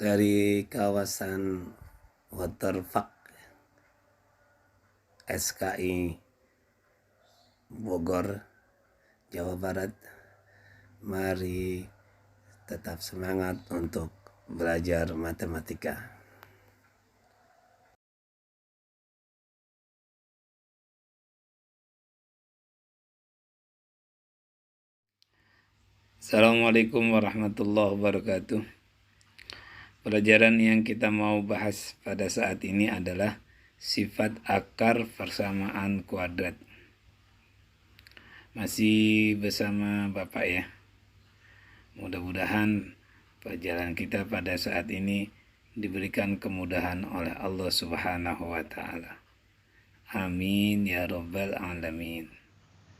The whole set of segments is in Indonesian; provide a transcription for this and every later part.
dari kawasan Waterpark SKI Bogor, Jawa Barat. Mari tetap semangat untuk belajar matematika. Assalamualaikum warahmatullahi wabarakatuh. Pelajaran yang kita mau bahas pada saat ini adalah sifat akar persamaan kuadrat. Masih bersama Bapak ya. Mudah-mudahan pelajaran kita pada saat ini diberikan kemudahan oleh Allah Subhanahu wa Ta'ala. Amin ya Rabbal Alamin.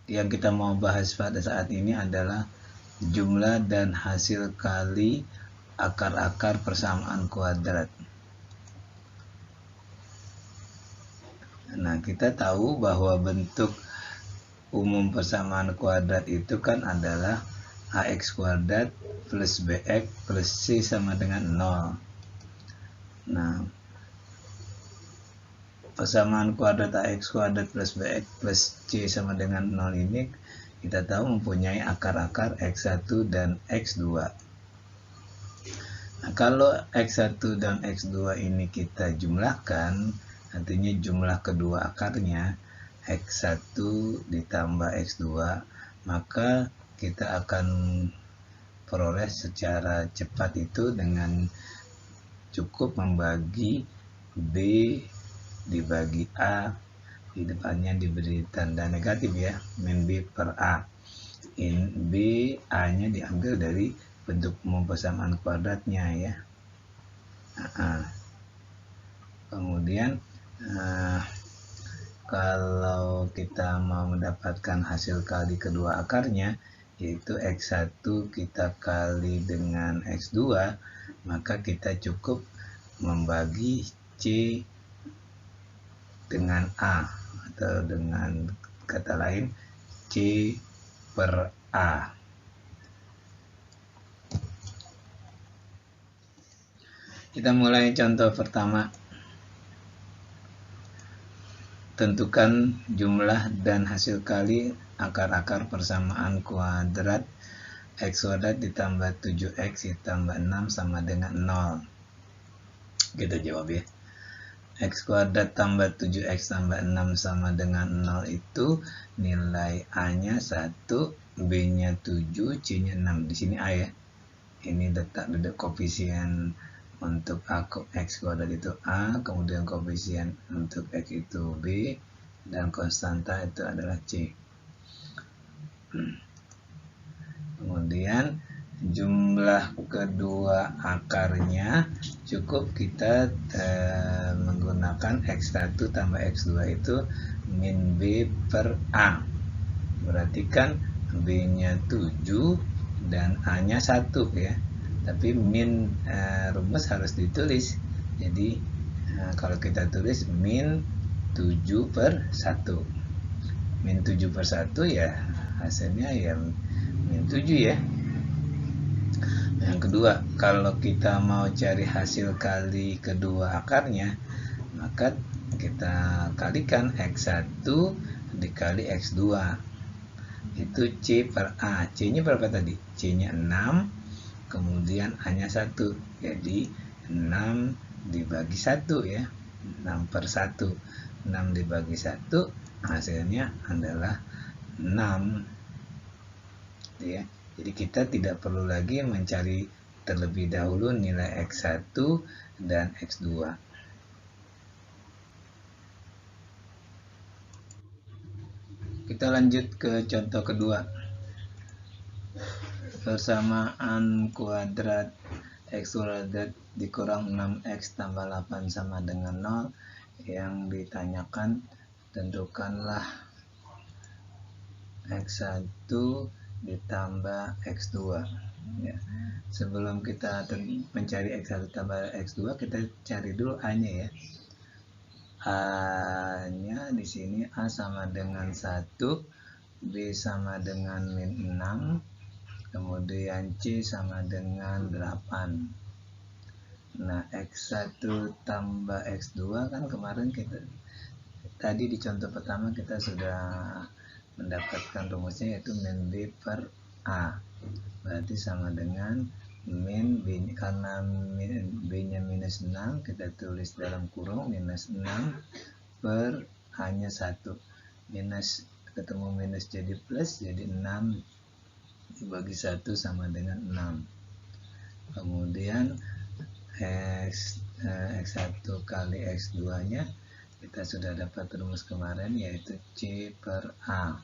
Yang kita mau bahas pada saat ini adalah jumlah dan hasil kali akar-akar persamaan kuadrat. Nah, kita tahu bahwa bentuk umum persamaan kuadrat itu kan adalah ax kuadrat plus bx plus c sama dengan 0. Nah, persamaan kuadrat ax kuadrat plus bx plus c sama dengan 0 ini kita tahu mempunyai akar-akar x1 dan x2. Nah, kalau x1 dan x2 ini kita jumlahkan, artinya jumlah kedua akarnya x1 ditambah x2, maka kita akan peroleh secara cepat itu dengan cukup membagi b dibagi a, di depannya diberi tanda negatif ya, min b per a. B a nya diambil dari bentuk umum persamaan kuadratnya ya. Kemudian kalau kita mau mendapatkan hasil kali kedua akarnya, yaitu x1 kita kali dengan x2, maka kita cukup membagi c dengan a, atau dengan kata lain c per a. Kita mulai contoh pertama. Tentukan jumlah dan hasil kali akar-akar persamaan kuadrat x kuadrat ditambah 7x ditambah 6 sama dengan 0. Kita jawab ya. X kuadrat tambah 7x tambah 6 sama dengan 0 itu nilai a-nya 1, b-nya 7, c-nya 6. Di sini a ya. Ini letak koefisien untuk x kuadrat itu a, kemudian koefisien untuk x itu b, dan konstanta itu adalah c. Kemudian jumlah kedua akarnya cukup kita menggunakan x1 tambah x2 itu min b per a. Berarti kan b-nya 7 dan a-nya 1 ya. Tapi min rumus harus ditulis. Jadi kalau kita tulis min 7 per 1. Min 7 per 1 ya hasilnya ya min 7 ya. Yang kedua, kalau kita mau cari hasil kali kedua akarnya, maka kita kalikan x1 dikali x2. Itu c per a. C-nya berapa tadi? C-nya 6. Kemudian A-nya 1, jadi 6 dibagi 1 ya, 6 per 1, 6 dibagi 1, hasilnya adalah 6 ya. Jadi kita tidak perlu lagi mencari terlebih dahulu nilai x1 dan x2. Kita lanjut ke contoh kedua. Persamaan kuadrat x kuadrat dikurang 6x tambah 8 sama dengan 0. Yang ditanyakan, tentukanlah x1 ditambah x2 ya. Sebelum kita mencari x1 tambah x2, kita cari dulu a-nya ya. A-nya di sini a sama dengan 1, b sama dengan min 6, kemudian C sama dengan 8. Nah, X1 tambah X2 kan kemarin kita tadi di contoh pertama kita sudah mendapatkan rumusnya, yaitu min B per A. Berarti sama dengan min B, karena B nya minus 6 kita tulis dalam kurung minus 6 per hanya 1. Minus ketemu minus jadi plus, jadi 6 dibagi 1 sama dengan 6. Kemudian X1 kali X2 nya kita sudah dapat rumus kemarin, yaitu C per A.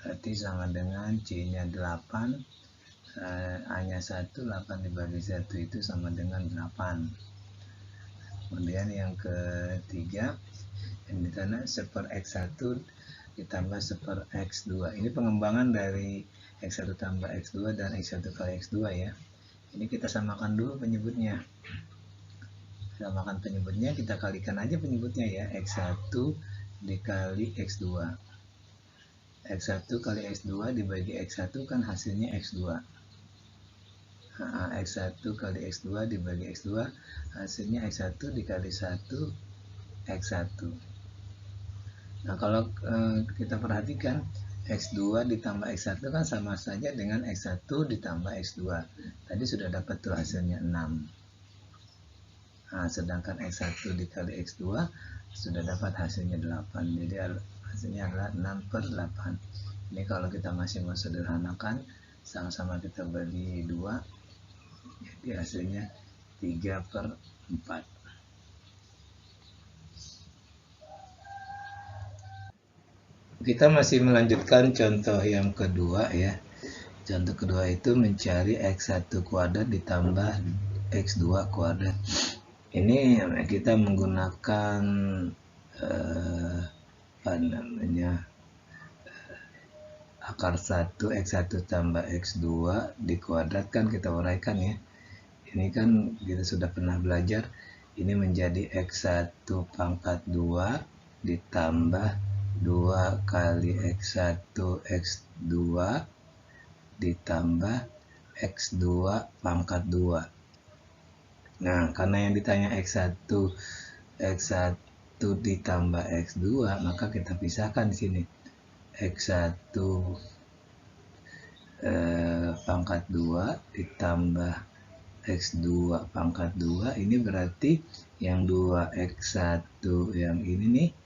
Berarti sama dengan C nya 8, A nya 1, 8 dibagi 1 itu sama dengan 8. Kemudian yang ketiga, yang di sana seper X1 ditambah seper X2. Ini pengembangan dari X1 tambah X2 dan X1 kali X2 ya. Ini kita samakan dulu penyebutnya. Samakan penyebutnya, kita kalikan aja penyebutnya ya. X1 dikali X2. X1 kali X2 dibagi X1 kan hasilnya X2. Nah, X1 kali X2 dibagi X2 hasilnya X1 dikali 1 X1. Nah, kalau kita perhatikan X2 ditambah X1 kan sama saja dengan X1 ditambah X2. Tadi sudah dapat tuh hasilnya 6. Nah, sedangkan X1 dikali X2 sudah dapat hasilnya 8. Jadi hasilnya adalah 6 per 8. Ini kalau kita masih mau sederhanakan, sama-sama kita bagi 2, jadi hasilnya 3 per 4. Kita masih melanjutkan contoh yang kedua ya. Contoh kedua itu mencari X1 kuadrat ditambah X2 kuadrat. Ini kita menggunakan akar 1 X1 tambah X2 dikuadratkan, kita uraikan ya. Ini kan kita sudah pernah belajar, ini menjadi X1 pangkat 2 ditambah 2 kali X1 X2 ditambah X2 pangkat 2. Nah, karena yang ditanya X1 ditambah X2, maka kita pisahkan di sini. X1 pangkat 2 ditambah X2 pangkat 2, ini berarti yang 2X1 yang ini nih,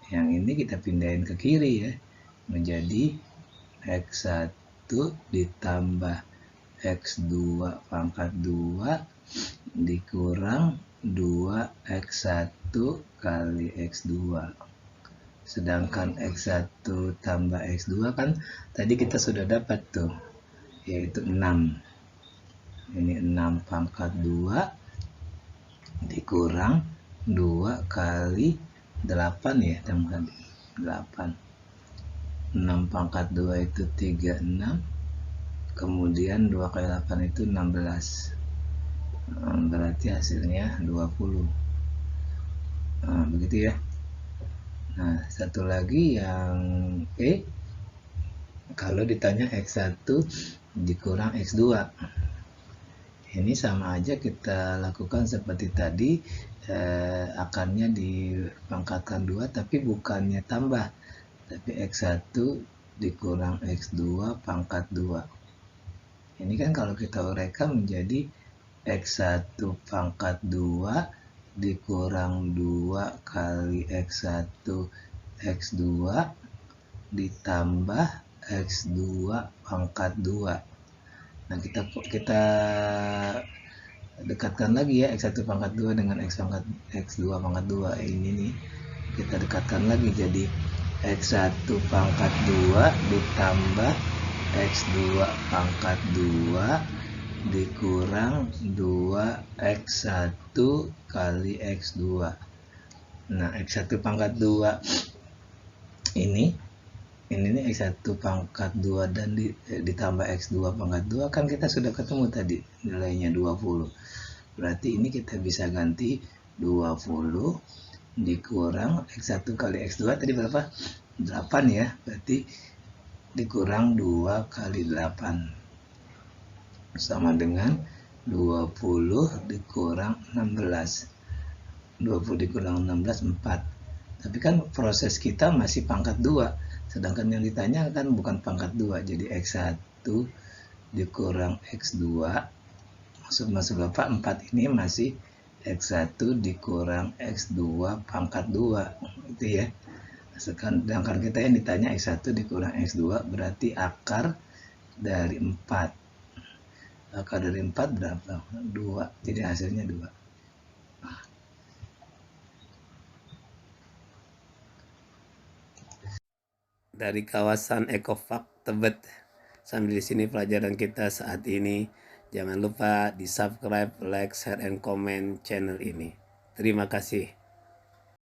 yang ini kita pindahin ke kiri ya, menjadi X1 ditambah X2 pangkat 2 dikurang 2X1 kali X2. Sedangkan X1 tambah X2 kan tadi kita sudah dapat tuh, yaitu 6. Ini 6 pangkat 2 dikurang 2 kali 8 ya teman-teman. 8. 6 pangkat 2 itu 36. Kemudian 2 kali 8 itu 16. Berarti hasilnya 20. Nah, begitu ya. Nah, satu lagi yang E, kalau ditanya X1 dikurang X2. Ini sama aja kita lakukan seperti tadi, akarnya dipangkatkan 2 tapi bukannya tambah, tapi X1 dikurang X2 pangkat 2. Ini kan kalau kita uraikan menjadi X1 pangkat 2 dikurang 2 kali X1 X2 ditambah X2 pangkat 2. Nah, kita dekatkan lagi ya, X1 pangkat 2 dengan X2 pangkat 2. Ini nih kita dekatkan lagi jadi X1 pangkat 2 ditambah X2 pangkat 2 dikurang 2X1 kali X2. Nah, X1 pangkat 2 ini nih X1 pangkat 2 dan ditambah X2 pangkat 2 kan kita sudah ketemu tadi nilainya 20. Berarti ini kita bisa ganti 20 dikurang X1 kali X2 tadi berapa? 8 ya. Berarti dikurang 2 kali 8 sama dengan 20 dikurang 16. 20 dikurang 16, 4. Tapi kan proses kita masih pangkat 2. Sedangkan yang ditanya kan bukan pangkat 2. Jadi X1 dikurang X2. Maksud Bapak 4 ini masih X1 dikurang X2 pangkat 2. Itu ya. Sedangkan kita yang ditanya X1 dikurang X2 berarti akar dari 4. Akar dari 4 berapa? 2. Jadi hasilnya 2. Dari kawasan Ekopark Tebet. Sambil di sini pelajaran kita saat ini. Jangan lupa di subscribe, like, share, and comment channel ini. Terima kasih.